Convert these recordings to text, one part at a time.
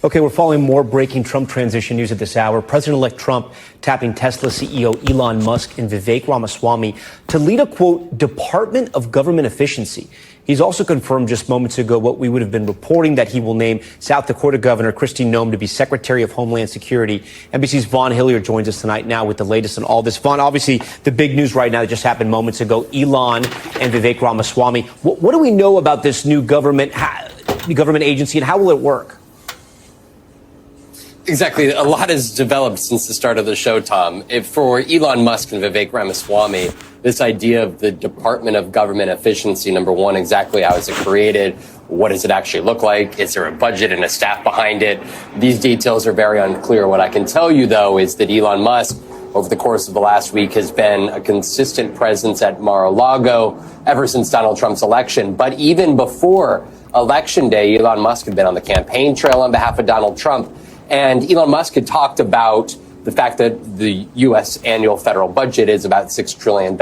Okay, we're following more breaking Trump transition news at this hour. President-elect Trump tapping Tesla CEO Elon Musk and Vivek Ramaswamy to lead a, quote, Department of Government Efficiency. He's also confirmed just moments ago what we would have been reporting, that he will name South Dakota Governor Kristi Noem to be Secretary of Homeland Security. NBC's Vaughn Hilliard joins us tonight now with the latest on all this. Vaughn, obviously the big news right now that just happened moments ago, Elon and Vivek Ramaswamy. What do we know about this new government agency, and how will it work? Exactly. A lot has developed since the start of the show, Tom. For Elon Musk and Vivek Ramaswamy, this idea of the Department of Government Efficiency, number one, exactly how is it created? What does it actually look like? Is there a budget and a staff behind it? These details are very unclear. What I can tell you, though, is that Elon Musk, over the course of the last week, has been a consistent presence at Mar-a-Lago ever since Donald Trump's election. But even before Election Day, Elon Musk had been on the campaign trail on behalf of Donald Trump. And Elon Musk had talked about the fact that the U.S. annual federal budget is about $6 trillion.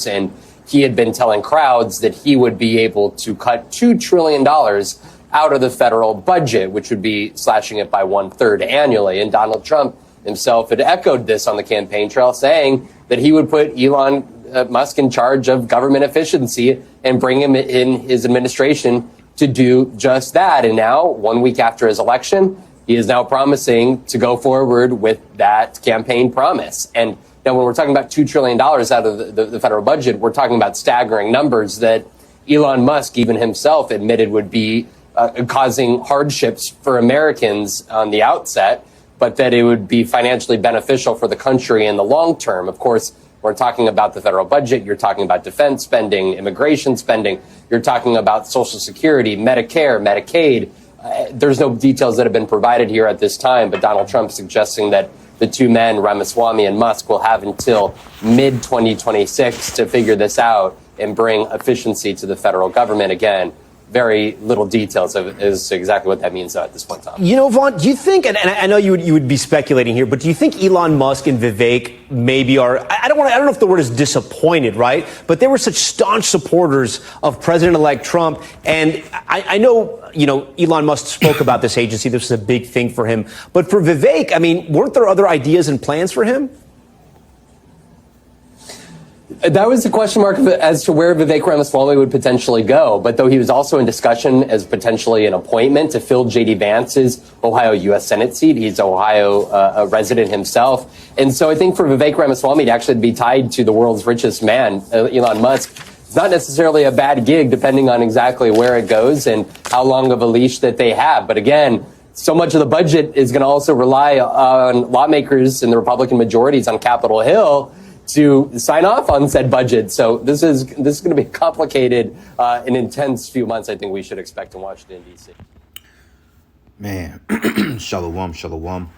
And he had been telling crowds that he would be able to cut $2 trillion out of the federal budget, which would be slashing it by 1/3 annually. And Donald Trump himself had echoed this on the campaign trail, saying that he would put Elon Musk in charge of government efficiency and bring him in his administration to do just that. And now, 1 week after his election, he is now promising to go forward with that campaign promise. And now when we're talking about $2 trillion out of the federal budget, we're talking about staggering numbers that Elon Musk, even himself, admitted would be causing hardships for Americans on the outset, but that it would be financially beneficial for the country in the long term. Of course, we're talking about the federal budget. You're talking about defense spending, immigration spending. You're talking about Social Security, Medicare, Medicaid. There's no details that have been provided here at this time, but Donald Trump suggesting that the two men, Ramaswamy and Musk, will have until mid-2026 to figure this out and bring efficiency to the federal government. Again, very little details as to exactly what that means at this point in time. You know, Vaughn, do you think, and I know you would be speculating here, but do you think Elon Musk and Vivek maybe are, I don't know if the word is disappointed, right? But they were such staunch supporters of President-elect Trump. And I know, Elon Musk spoke about this agency. This was a big thing for him. But for Vivek, I mean, weren't there other ideas and plans for him? That was the question mark as to where Vivek Ramaswamy would potentially go. But though he was also in discussion as potentially an appointment to fill J.D. Vance's Ohio U.S. Senate seat. He's Ohio resident himself. And so I think for Vivek Ramaswamy to actually be tied to the world's richest man, Elon Musk, it's not necessarily a bad gig, depending on exactly where it goes and how long of a leash that they have. But again, so much of the budget is going to also rely on lawmakers and the Republican majorities on Capitol Hill to sign off on said budget. So this is going to be complicated, an intense few months, I think we should expect in Washington, D.C. Man, shalom, shalom.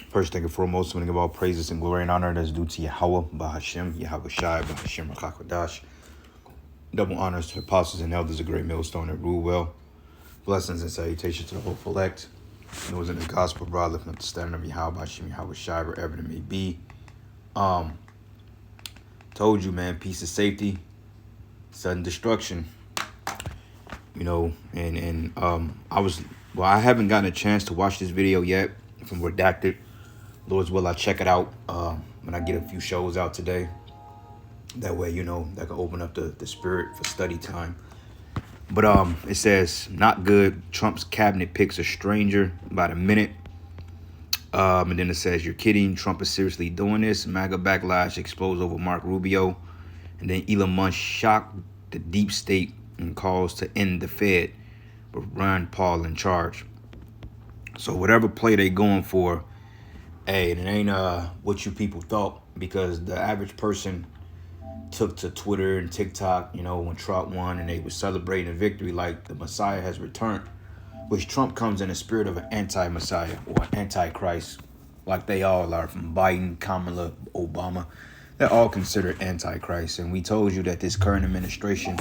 First thing and foremost, I'm going to give all praises and glory and honor that's due to Yahweh, Bahashem, Yahweh Shai, Bahashem, Rakakwadash. Double honors to the apostles and elders of Great Millstone that rule well. Blessings and salutations to the hopeful elect. Those in the gospel, broad, lifting up the standard of Yahweh, Bahashem, Yahweh Shai, wherever it may be. Told you, man, peace and safety, sudden destruction, and I haven't gotten a chance to watch this video yet from Redacted. Lord's will, I'll check it out when I get a few shows out today. That way, that can open up the spirit for study time. But it says, not good. Trump's cabinet picks a stranger by the minute. And then it says, you're kidding. Trump is seriously doing this. MAGA backlash exposed over Mark Rubio. And then Elon Musk shocked the deep state and calls to end the Fed with Ron Paul in charge. So whatever play they going for, hey, it ain't what you people thought, because the average person took to Twitter and TikTok, when Trump won and they were celebrating a victory like the Messiah has returned. Which Trump comes in the spirit of an anti-Messiah or anti-Christ, like they all are, from Biden, Kamala, Obama. They're all considered anti-Christ. And we told you that this current administration,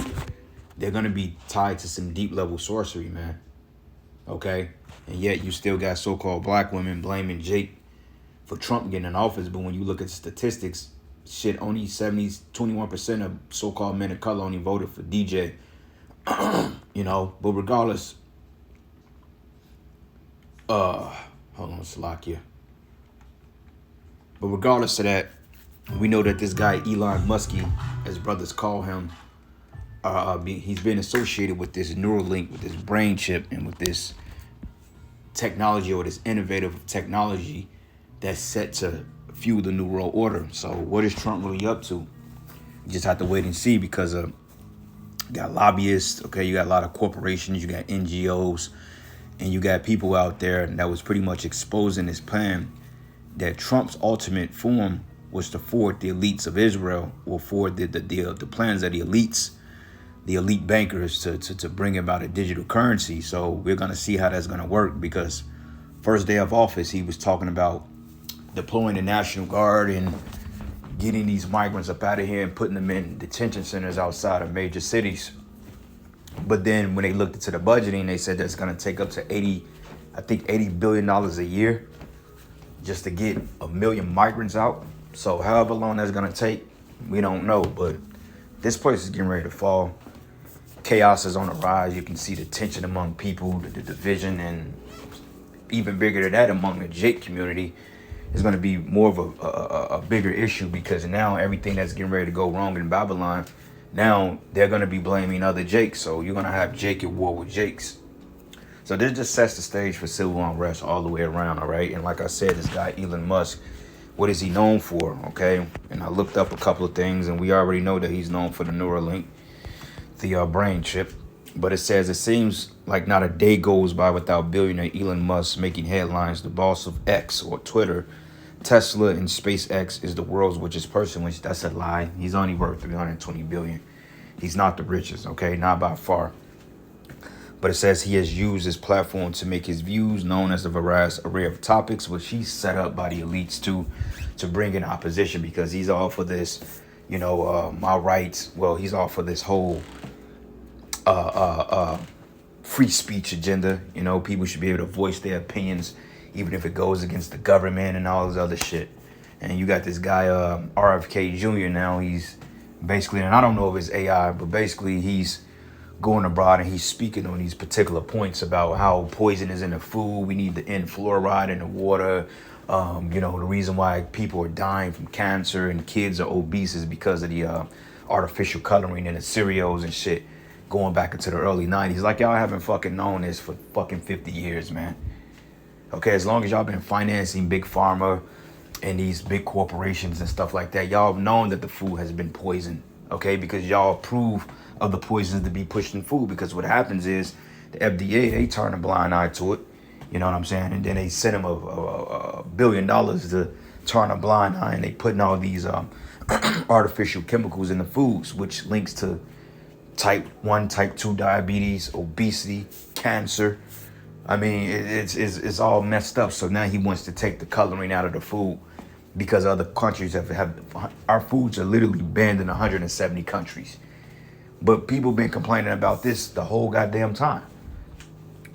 they're going to be tied to some deep-level sorcery, man. Okay? And yet you still got so-called black women blaming Jake for Trump getting in office. But when you look at statistics, only 21% of so-called men of color only voted for DJ. But regardless, Hold on, Slovakia. But regardless of that, we know that this guy Elon Musk, as brothers call him, he's been associated with this Neuralink, with this brain chip, and with this technology, or this innovative technology that's set to fuel the new world order. So what is Trump really up to? You just have to wait and see, because you got lobbyists, okay, you got a lot of corporations, you got NGOs, and you got people out there that was pretty much exposing this plan that Trump's ultimate form was to forward the elites of Israel, or forward the plans of the elites, the elite bankers, to bring about a digital currency. So we're going to see how that's going to work, because first day of office, he was talking about deploying the National Guard and getting these migrants up out of here and putting them in detention centers outside of major cities. But then when they looked into the budgeting, they said that's going to take up to $80 billion a year just to get 1 million migrants out. So however long that's going to take, we don't know. But this place is getting ready to fall. Chaos is on the rise. You can see the tension among people, the division, and even bigger than that, among the Jake community is going to be more of a bigger issue, because now everything that's getting ready to go wrong in Babylon, now they're going to be blaming other Jakes. So you're going to have Jake at war with Jakes. So this just sets the stage for civil unrest all the way around, all right? And like I said, this guy Elon Musk, what is he known for, okay? And I looked up a couple of things, and we already know that he's known for the Neuralink, the brain chip. But it says, it seems like not a day goes by without billionaire Elon Musk making headlines. The boss of X, or Twitter, Tesla, and SpaceX is the world's richest person, which that's a lie. He's only worth $320 billion. He's not the richest, okay? Not by far. But it says he has used his platform to make his views known as a vast array of topics, which he's set up by the elites to bring in opposition, because he's all for this, my rights. Well, he's all for this whole free speech agenda. People should be able to voice their opinions, even if it goes against the government and all this other shit. And you got this guy, RFK Jr. now. He's basically, and I don't know if it's AI, but basically he's going abroad and he's speaking on these particular points about how poison is in the food. We need to end fluoride in the water. The reason why people are dying from cancer and kids are obese is because of the artificial coloring in the cereals and shit, going back into the early 90s. Like, y'all haven't fucking known this for fucking 50 years, man. Okay, as long as y'all been financing big pharma and these big corporations and stuff like that, y'all have known that the food has been poisoned, okay? Because y'all approve of the poisons to be pushed in food. Because what happens is the FDA, they turn a blind eye to it, you know what I'm saying? And then they send them $1 billion to turn a blind eye, and they putting all these artificial chemicals in the foods, which links to type 1, type 2 diabetes, obesity, cancer. I mean, it's all messed up. So now he wants to take the coloring out of the food, because other countries have our foods are literally banned in 170 countries. But people been complaining about this the whole goddamn time.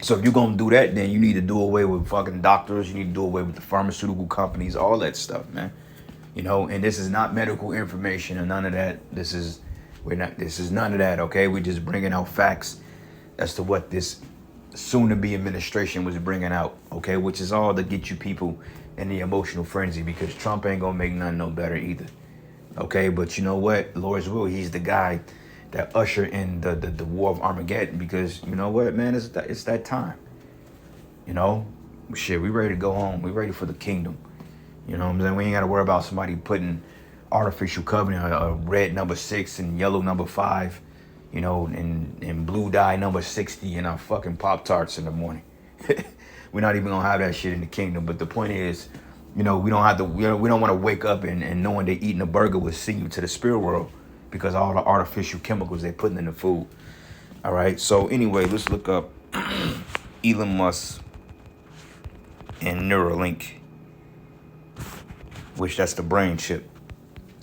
So if you're going to do that, then you need to do away with fucking doctors. You need to do away with the pharmaceutical companies, all that stuff, man. And this is not medical information or none of that. This is none of that, okay? We're just bringing out facts as to what this soon-to-be administration was bringing out, okay? Which is all to get you people in the emotional frenzy, because Trump ain't going to make nothing no better either, okay? But you know what? Lord's will, he's the guy that usher in the war of Armageddon, because you know what, man, it's that time. Shit, we ready to go home. We ready for the kingdom. You know what I'm saying? We ain't got to worry about somebody putting artificial coloring, red number 6 and yellow number 5, and blue dye number 60 in our fucking Pop-Tarts in the morning. We're not even gonna have that shit in the kingdom. But the point is, we don't have to. We don't want to wake up and knowing they're eating a burger will send you to the spirit world, because all the artificial chemicals they're putting in the food. All right. So anyway, let's look up Elon Musk and Neuralink, which that's the brain chip.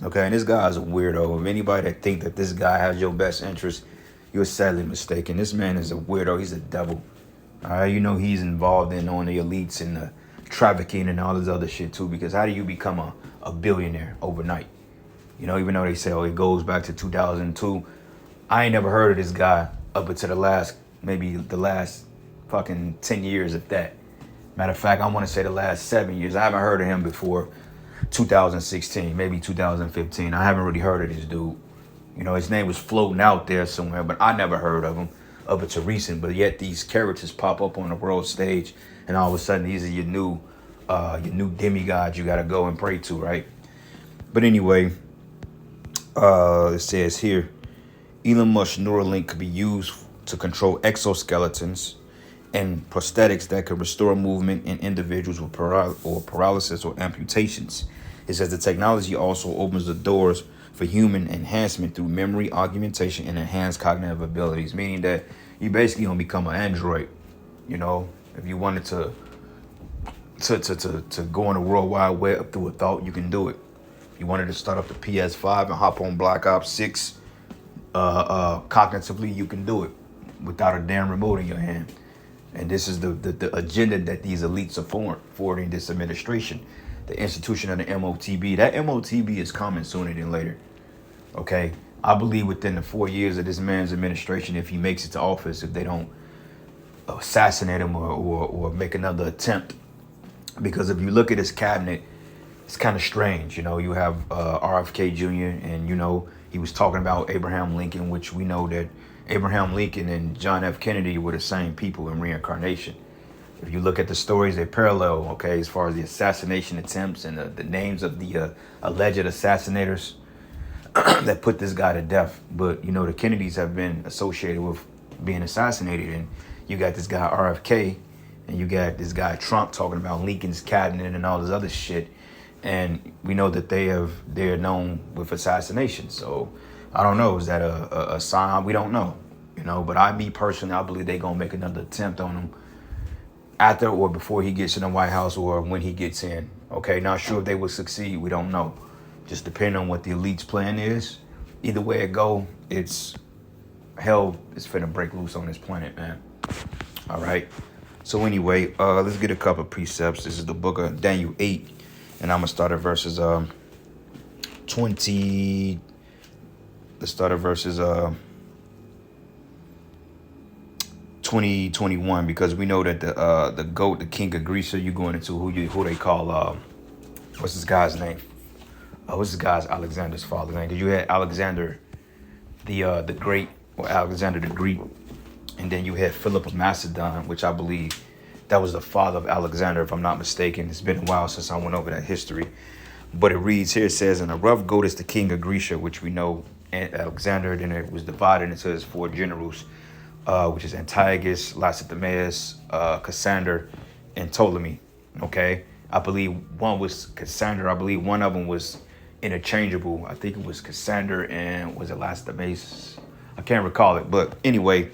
Okay, and this guy's a weirdo. If anybody that think that this guy has your best interest, you're sadly mistaken. This man is a weirdo. He's a devil. All right, he's involved in on the elites and the trafficking and all this other shit too. Because how do you become a billionaire overnight? Even though they say, it goes back to 2002. I ain't never heard of this guy up until the last fucking 10 years, if that. Matter of fact, I want to say the last 7 years. I haven't heard of him before 2016, maybe 2015. I haven't really heard of this dude. You know, his name was floating out there somewhere, but I never heard of him up until recent. But yet these characters pop up on the world stage, and all of a sudden these are your new demigods you got to go and pray to, right? But anyway, it says here, Elon Musk's Neuralink could be used to control exoskeletons and prosthetics that could restore movement in individuals with paralysis or amputations. It says the technology also opens the doors for human enhancement through memory, augmentation, and enhanced cognitive abilities, meaning that you basically gonna become an android. You know, if you wanted to go on the World Wide Web through a thought, you can do it. If you wanted to start up the PS5 and hop on Black Ops 6, cognitively, you can do it without a damn remote in your hand. And this is the agenda that these elites are forwarding this administration. The institution of the MOTB. That MOTB is coming sooner than later. Okay? I believe within the 4 years of this man's administration, if he makes it to office, if they don't assassinate him or make another attempt. Because if you look at his cabinet, it's kind of strange. You know, you have RFK Jr. and, you know, he was talking about Abraham Lincoln, which we know that Abraham Lincoln and John F. Kennedy were the same people in reincarnation. If you look at the stories, they parallel, okay, as far as the assassination attempts and the names of the alleged assassinators that put this guy to death. But, you know, the Kennedys have been associated with being assassinated. And you got this guy RFK and you got this guy Trump talking about Lincoln's cabinet and all this other shit. And we know that they're known with assassination. So I don't know. Is that a sign? We don't know. You know, but I believe they're going to make another attempt on him after or before he gets in the White House or when he gets in. Okay, not sure if they will succeed. We don't know. Just depending on what the elite's plan is. Either way it go, hell is finna break loose on this planet, man. All right. So anyway, let's get a couple of precepts. This is the book of Daniel 8. And I'm going to start at verses 20. Let's start at verses 20, 21, because we know that the GOAT, the king of Greece, you're going into who they call, what's this guy's name? What's this guy's Alexander's father's name? Because you had Alexander the Great, or Alexander the Greek, and then you had Philip of Macedon, which I believe that was the father of Alexander, if I'm not mistaken. It's been a while since I went over that history. But it reads here, it says, and a rough goat is the king of Grecia, which we know Alexander, then it was divided into his 4 generals, which is Antiochus, Lacedaemonius, Cassander, and Ptolemy. Okay, I believe one was Cassander. I believe one of them was interchangeable. I think it was Cassander and was it Lacedaemonius? I can't recall it, but anyway,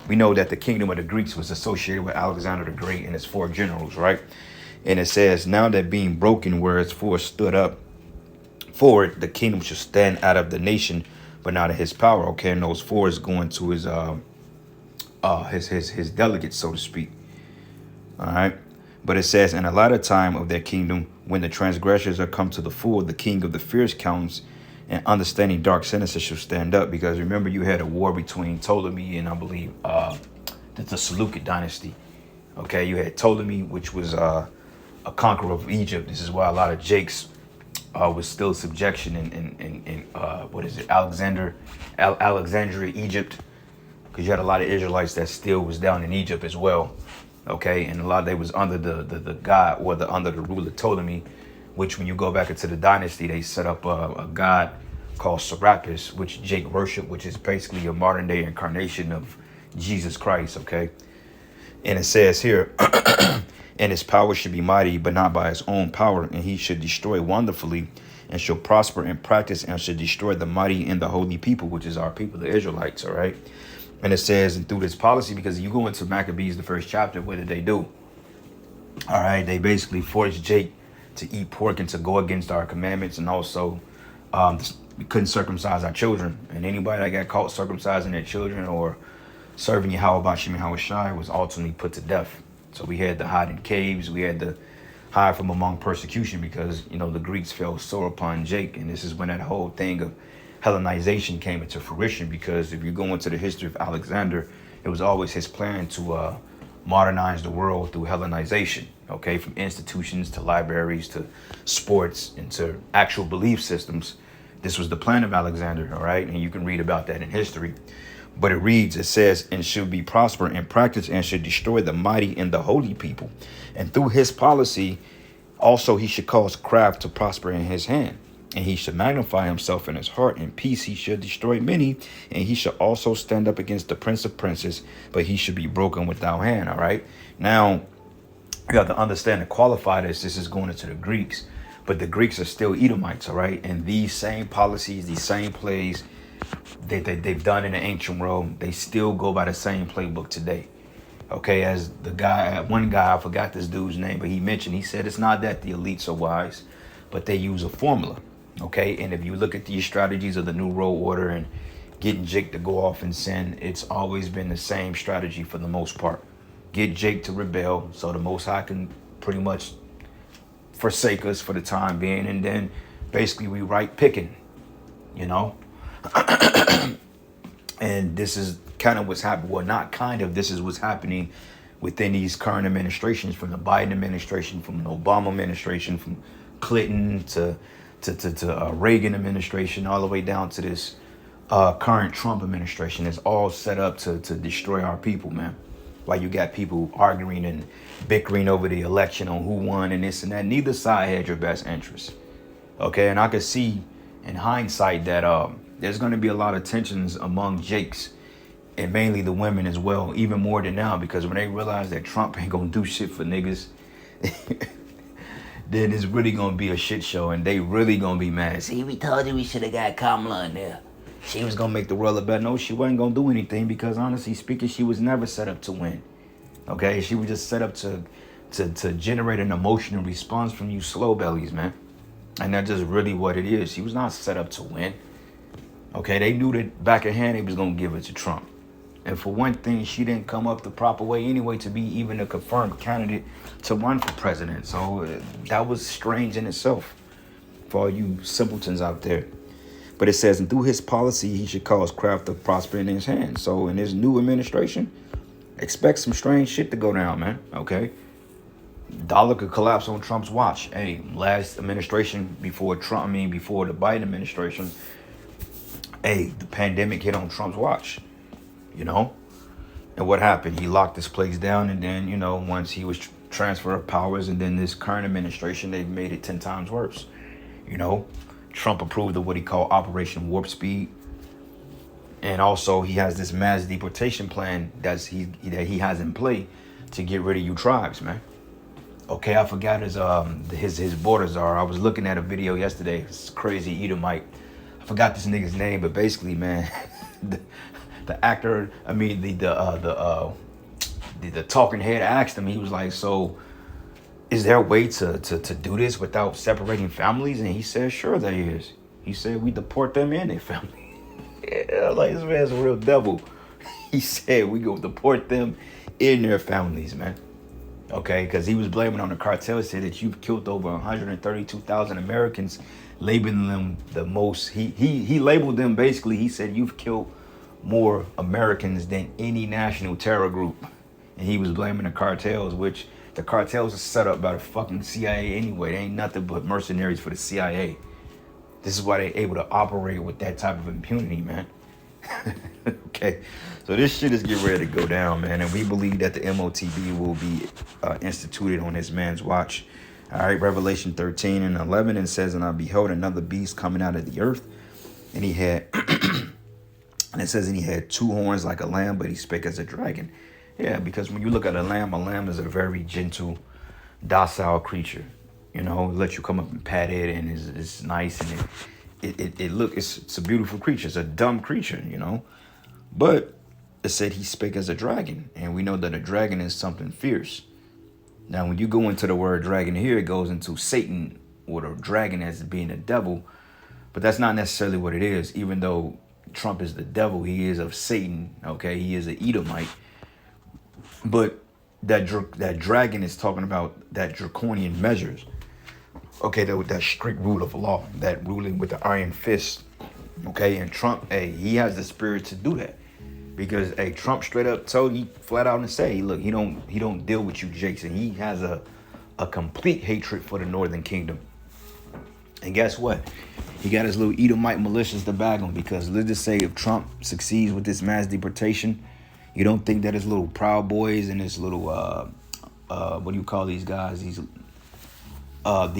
we know that the kingdom of the Greeks was associated with Alexander the Great and his 4 generals, right? And it says, now that being broken, where its 4 stood up forward, the kingdom should stand out of the nation, but not of his power. Okay, and those 4 is going to his delegates, so to speak. All right. But it says, in a latter time of their kingdom, when the transgressors are come to the full, the king of the fierce counts and understanding dark sentences shall stand up. Because remember, you had a war between Ptolemy and I believe the Seleucid dynasty. Okay, you had Ptolemy, which was a conqueror of Egypt. This is why a lot of Jakes was still subjection in what is it, Alexandria, Egypt. Because you had a lot of Israelites that still was down in Egypt as well. Okay, and a lot of they was under the god or under the ruler Ptolemy, which when you go back into the dynasty, they set up a god called Serapis, which Jake worship, which is basically a modern day incarnation of Jesus Christ. Okay, and it says here, and his power should be mighty, but not by his own power, and he should destroy wonderfully, and shall prosper in practice, and should destroy the mighty and the holy people, which is our people, the Israelites. All right. And it says, and through this policy, because you go into Maccabees, the 1st chapter, what did they do? All right, they basically forced Jake to eat pork and to go against our commandments, and also we couldn't circumcise our children. And anybody that got caught circumcising their children or serving Yahweh Bashim Yahushai was ultimately put to death. So we had to hide in caves. We had to hide from among persecution because, you know, the Greeks fell sore upon Jake. And this is when that whole thing of Hellenization came into fruition, because if you go into the history of Alexander, it was always his plan to modernize the world through Hellenization, okay, from institutions to libraries to sports and to actual belief systems. This was the plan of Alexander, all right, and you can read about that in history. But it says, and should be prosper in practice and should destroy the mighty and the holy people. And through his policy, also he should cause craft to prosper in his hand. And he should magnify himself in his heart. In peace he should destroy many. And he should also stand up against the prince of princes, but he should be broken without hand, all right? Now, you have to understand and qualify this. This is going into the Greeks. But the Greeks are still Edomites, all right? And these same policies, these same plays they've done in the ancient world, they still go by the same playbook today. Okay, as one guy, I forgot this dude's name, but he said it's not that the elites are wise, but they use a formula. Okay, and if you look at these strategies of the New World Order and getting Jake to go off and sin, it's always been the same strategy for the most part. Get Jake to rebel so the Most High can pretty much forsake us for the time being, and then basically we right picking, you know. And this is kind of what's happening. Well, not kind of. This is what's happening within these current administrations, from the Biden administration, from the Obama administration, from Clinton to Reagan administration, all the way down to this current Trump administration. It's all set up to destroy our people, man. Like, you got people arguing and bickering over the election on who won and this and that. Neither side had your best interests. Okay, and I could see in hindsight that there's going to be a lot of tensions among Jakes, and mainly the women as well, even more than now, because when they realize that Trump ain't going to do shit for niggas, then it's really going to be a shit show, and they really going to be mad. See, we told you we should have got Kamala in there. She was going to make the world a better. No, she wasn't going to do anything, because honestly speaking, she was never set up to win. Okay, she was just set up to generate an emotional response from you slow bellies, man. And that's just really what it is. She was not set up to win. Okay, they knew that back in hand they was going to give it to Trump. And for one thing, she didn't come up the proper way anyway to be even a confirmed candidate to run for president. So that was strange in itself for all you simpletons out there. But it says, and through his policy, he should cause craft to prosper in his hands. So in his new administration, expect some strange shit to go down, man. Okay. Dollar could collapse on Trump's watch. Hey, last administration before the Biden administration, hey, the pandemic hit on Trump's watch, you know? And what happened? He locked this place down, and then, you know, once he was transfer of powers, and then this current administration, they've made it 10 times worse, you know? Trump approved of what he called Operation Warp Speed. And also he has this mass deportation plan that he has in play to get rid of you tribes, man. Okay, I forgot his borders are. I was looking at a video yesterday. It's crazy Edomite. I forgot this nigga's name, but basically, man, the actor, I mean the talking head asked him. He was like, "So, is there a way to do this without separating families?" And he said, "Sure, there is." He said, "We deport them and their family." Yeah, like, this man's a real devil. He said, "We go deport them in their families, man." Okay, because he was blaming on the cartel. He said that you've killed over 132,000 Americans, labeling them the most. He labeled them, basically, he said you've killed more Americans than any national terror group. And he was blaming the cartels, which the cartels are set up by the fucking CIA anyway. They ain't nothing but mercenaries for the CIA. This is why they're able to operate with that type of impunity, man. Okay, so this shit is getting ready to go down, man, and we believe that the MOTB will be instituted on this man's watch. All right, Revelation 13 and 11, and says, "And I beheld another beast coming out of the earth, and he had," and it says, "and he had 2 horns like a lamb, but he spake as a dragon." Yeah, because when you look at a lamb is a very gentle, docile creature. You know, it lets you come up and pat it, and it's nice, and it's a beautiful creature. It's a dumb creature, you know. But it said he spake as a dragon, and we know that a dragon is something fierce. Now, when you go into the word dragon here, it goes into Satan, or the dragon as being the devil. But that's not necessarily what it is. Even though Trump is the devil, he is of Satan. Okay, he is an Edomite. But that dragon is talking about that draconian measures. Okay, that strict rule of law, that ruling with the iron fist. Okay, and Trump, hey, he has the spirit to do that. Because hey, Trump straight up told you flat out and say, look, he don't deal with you, Jason. He has a complete hatred for the Northern Kingdom. And guess what? He got his little Edomite militias to bag him, because let's just say if Trump succeeds with this mass deportation, you don't think that his little Proud Boys and his little what do you call these guys? These what's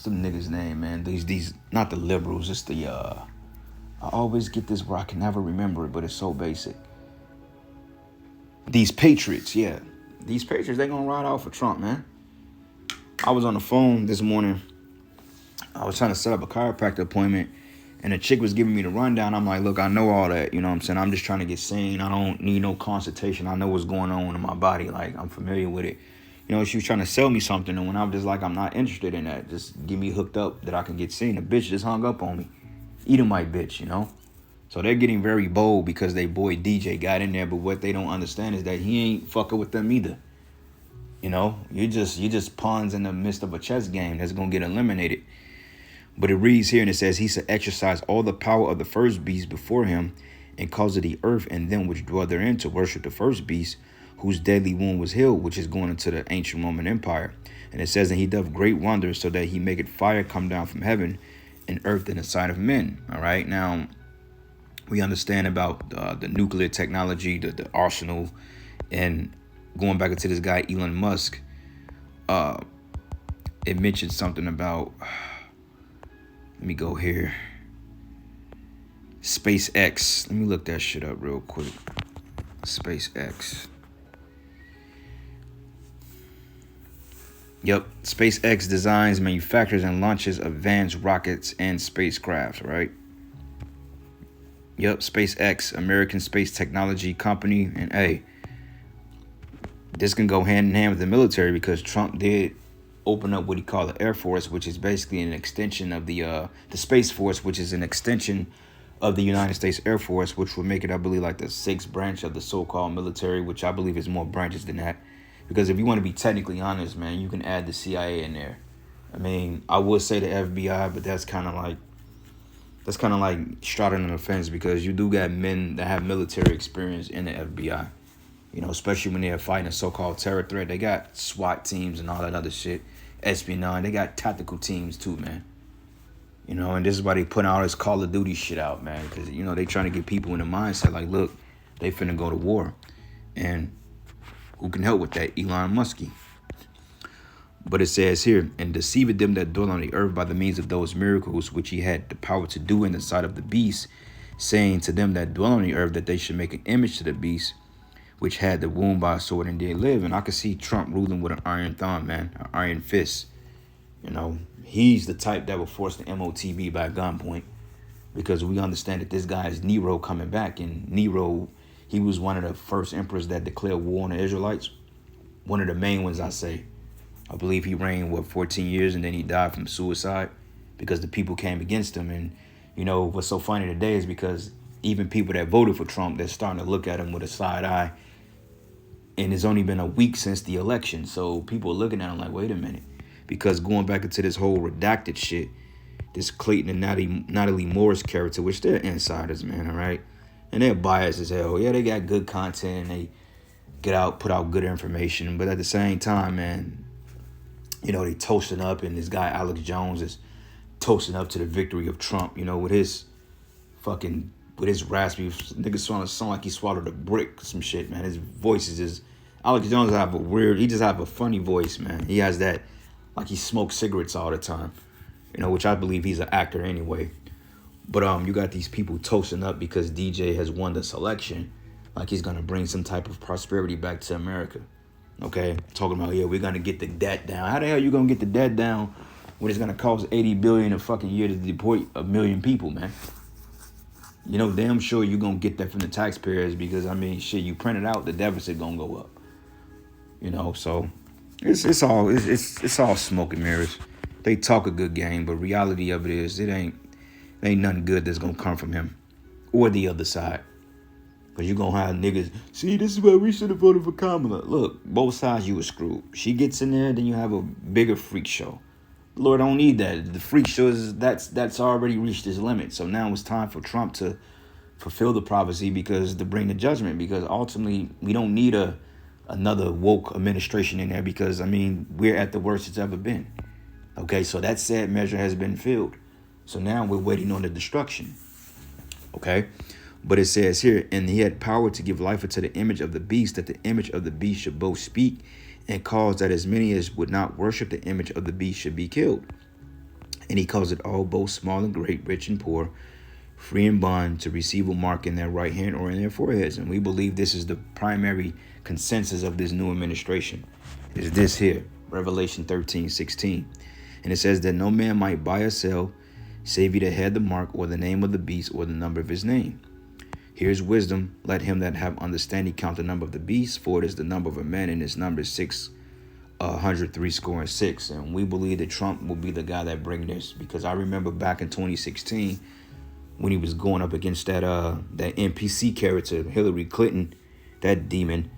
the nigga's name, man? These not the liberals, it's the I always get this where I can never remember it, but it's so basic. These patriots, yeah. These patriots, they gonna ride out for Trump, man. I was on the phone this morning. I was trying to set up a chiropractor appointment, and the chick was giving me the rundown. I'm like, look, I know all that, you know what I'm saying? I'm just trying to get sane. I don't need no consultation. I know what's going on in my body. Like, I'm familiar with it. You know, she was trying to sell me something, and when I was just like, I'm not interested in that. Just get me hooked up that I can get seen. The bitch just hung up on me. Edomite bitch, you know? So they're getting very bold because they boy DJ got in there, but what they don't understand is that he ain't fucking with them either. You know, you're just pawns in the midst of a chess game that's gonna get eliminated. But it reads here, and it says, he shall exercise all the power of the first beast before him, and cause of the earth and them which dwell therein to worship the first beast, whose deadly wound was healed, which is going into the ancient Roman Empire. And it says that he doth great wonders, so that he maketh fire come down from heaven, and earth in the sight of men. All right, now we understand about the nuclear technology, the arsenal, and going back into this guy Elon Musk. It mentioned something about, let me go here, SpaceX. Let me look that shit up real quick. SpaceX. Yep, SpaceX designs, manufactures, and launches advanced rockets and spacecrafts, right? Yep, SpaceX, American space technology company. And hey, this can go hand in hand with the military, because Trump did open up what he called the Air Force, which is basically an extension of the Space Force, which is an extension of the United States Air Force, which would make it, I believe, like the sixth branch of the so-called military, which I believe is more branches than that. Because if you want to be technically honest, man, you can add the CIA in there. I mean, I would say the FBI, but that's kind of like straddling the fence, because you do got men that have military experience in the FBI. You know, especially when they're fighting a so-called terror threat. They got SWAT teams and all that other shit. espionage. They got tactical teams too, man. You know, and this is why they put all this Call of Duty shit out, man. Because, you know, they trying to get people in the mindset like, look, they finna go to war. And who can help with that? Elon Musk. But it says here, and deceived them that dwell on the earth by the means of those miracles which he had the power to do in the sight of the beast, saying to them that dwell on the earth that they should make an image to the beast, which had the wound by a sword and did live. And I could see Trump ruling with an iron thumb, man, an iron fist. You know, he's the type that will force the MOTB by gunpoint, because we understand that this guy is Nero coming back. And Nero, he was one of the first emperors that declared war on the Israelites. One of the main ones, I say. I believe he reigned, 14 years, and then he died from suicide because the people came against him. And, you know, what's so funny today is because even people that voted for Trump, they're starting to look at him with a side eye. And it's only been a week since the election. So people are looking at him like, wait a minute. Because going back into this whole redacted shit, this Clayton and Natalie Morris character, which they're insiders, man, all right? And they're biased as hell. Yeah, they got good content and they put out good information. But at the same time, man, you know, they toasting up, and this guy Alex Jones is toasting up to the victory of Trump, you know, with his raspy, nigga sound like he swallowed a brick, some shit, man. His voice is just, Alex Jones he just have a funny voice, man. He has that, like he smokes cigarettes all the time, you know, which I believe he's an actor anyway. But you got these people toasting up because DJ has won this election, like he's gonna bring some type of prosperity back to America. Okay, talking about, yeah, we're gonna get the debt down. How the hell you gonna get the debt down when it's gonna cost $80 billion a fucking year to deport 1 million people, man? You know, damn sure you're gonna get that from the taxpayers, because I mean, shit, you print it out, the deficit gonna go up. You know, so it's all smoke and mirrors. They talk a good game, but reality of it is it ain't nothing good that's gonna come from him or the other side. Because you're going to have niggas, see, this is why we should have voted for Kamala. Look, both sides, you were screwed. She gets in there, then you have a bigger freak show. Lord, don't need that. The freak show that's already reached its limit. So now it's time for Trump to fulfill the prophecy, because to bring the judgment, because ultimately we don't need another woke administration in there, because I mean we're at the worst it's ever been. Okay, so that said measure has been filled. So now we're waiting on the destruction. Okay, but it says here, and he had power to give life unto the image of the beast, that the image of the beast should both speak and cause that as many as would not worship the image of the beast should be killed. And he caused it all, both small and great, rich and poor, free and bond, to receive a mark in their right hand or in their foreheads. And we believe this is the primary consensus of this new administration, is this here, Revelation 13:16. And it says that no man might buy or sell, save he that had the mark or the name of the beast or the number of his name. Here's wisdom. Let him that have understanding count the number of the beast, for it is the number of a man, and his number is 666. And we believe that Trump will be the guy that bring this, because I remember back in 2016 when he was going up against that NPC character, Hillary Clinton, that demon.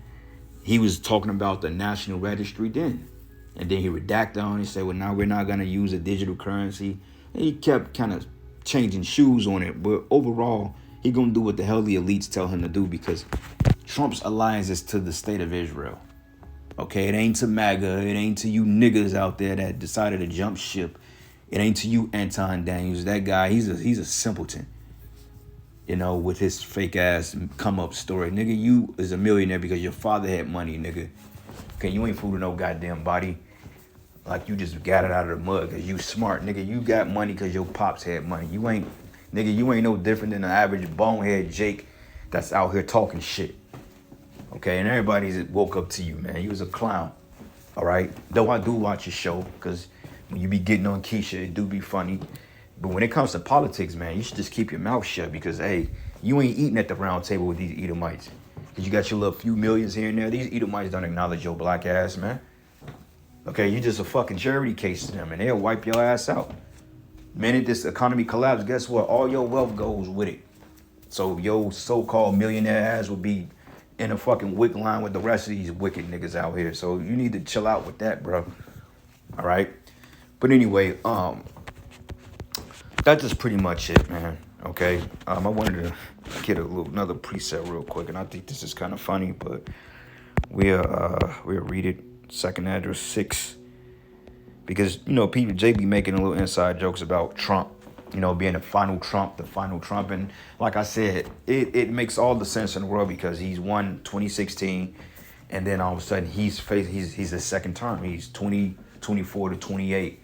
He was talking about the national registry then, and then he redacted on. He said, "Well, now we're not going to use a digital currency." And he kept kind of changing shoes on it, but overall, he gonna do what the hell the elites tell him to do, because Trump's alliance is to the state of Israel. Okay, it ain't to MAGA. It ain't to you niggas out there that decided to jump ship. It ain't to you, Anton Daniels. That guy, he's a simpleton. You know, with his fake ass come up story. Nigga, you is a millionaire because your father had money, nigga. Okay, you ain't fooling no goddamn body. Like you just got it out of the mud because you smart, nigga. You got money because your pops had money. You ain't no different than the average bonehead Jake that's out here talking shit. Okay, and everybody's woke up to you, man. You was a clown, all right? Though I do watch your show, because when you be getting on Keisha, it do be funny. But when it comes to politics, man, you should just keep your mouth shut, because, hey, you ain't eating at the round table with these Edomites. Because you got your little few millions here and there. These Edomites don't acknowledge your black ass, man. Okay, you just a fucking charity case to them, and they'll wipe your ass out. Minute this economy collapses, guess what? All your wealth goes with it. So your so-called millionaire ass will be in a fucking wick line with the rest of these wicked niggas out here. So you need to chill out with that, bro. All right? But anyway, that's just pretty much it, man. Okay? I wanted to get another preset real quick, and I think this is kind of funny, but we'll read it. Second address 6. Because, you know, people, Jay be making a little inside jokes about Trump, you know, being the final Trump. And like I said, it makes all the sense in the world, because he's won 2016, and then all of a sudden he's his second term. He's 24 to 28,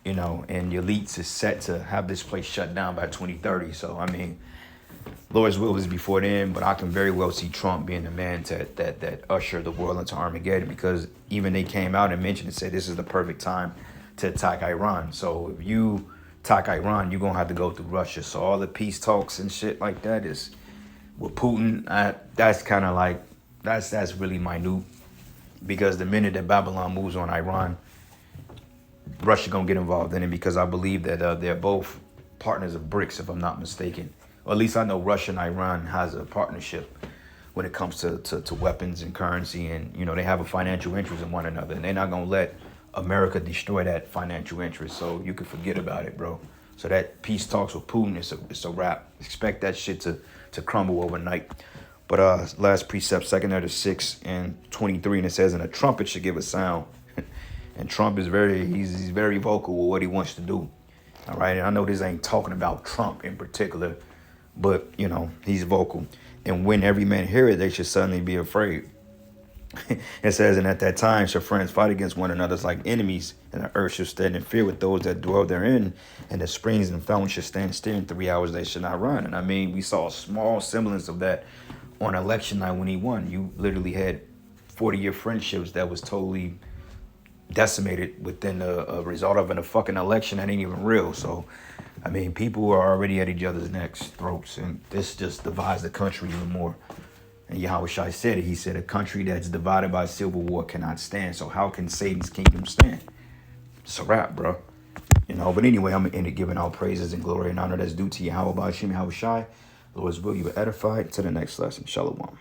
you know, and the elites is set to have this place shut down by 2030. So, I mean, Lord's will is before then, but I can very well see Trump being the man that usher the world into Armageddon, because even they came out and mentioned and said this is the perfect time to attack Iran. So if you attack Iran, you're going to have to go through Russia. So all the peace talks and shit like that is with Putin. That's kind of like, that's really minute, because the minute that Babylon moves on Iran, Russia going to get involved in it, because I believe that they're both partners of BRICS, if I'm not mistaken. Or at least I know Russia and Iran has a partnership when it comes to weapons and currency, and you know they have a financial interest in one another, and they're not gonna let America destroy that financial interest. So you can forget about it, bro. So that peace talks with Putin, it's a wrap. Expect that shit to crumble overnight. But last precept, 2 Ezra 6 and 23, and it says, "And a trumpet should give a sound." And Trump is he's very vocal with what he wants to do. All right, and I know this ain't talking about Trump in particular, but, you know, he's vocal. "And when every man hear it, they should suddenly be afraid." It says, "And at that time shall friends fight against one another like enemies, and the earth shall stand in fear with those that dwell therein, and the springs and fountains shall stand still. In 3 hours they should not run." And I mean, we saw a small semblance of that on election night when he won. You literally had 40-year friendships that was totally decimated within a result of a fucking election that ain't even real. So, I mean, people are already at each other's necks, throats, and this just divides the country even more. And Yahweh Shai said it. He said, "A country that's divided by civil war cannot stand." So how can Satan's kingdom stand? It's a wrap, bro. You know, but anyway, I'm going to end it giving all praises and glory and honor that's due to Yahweh Ba'ashim Yahweh Shai. Lord's will, you were edified. To the next lesson. Shalom.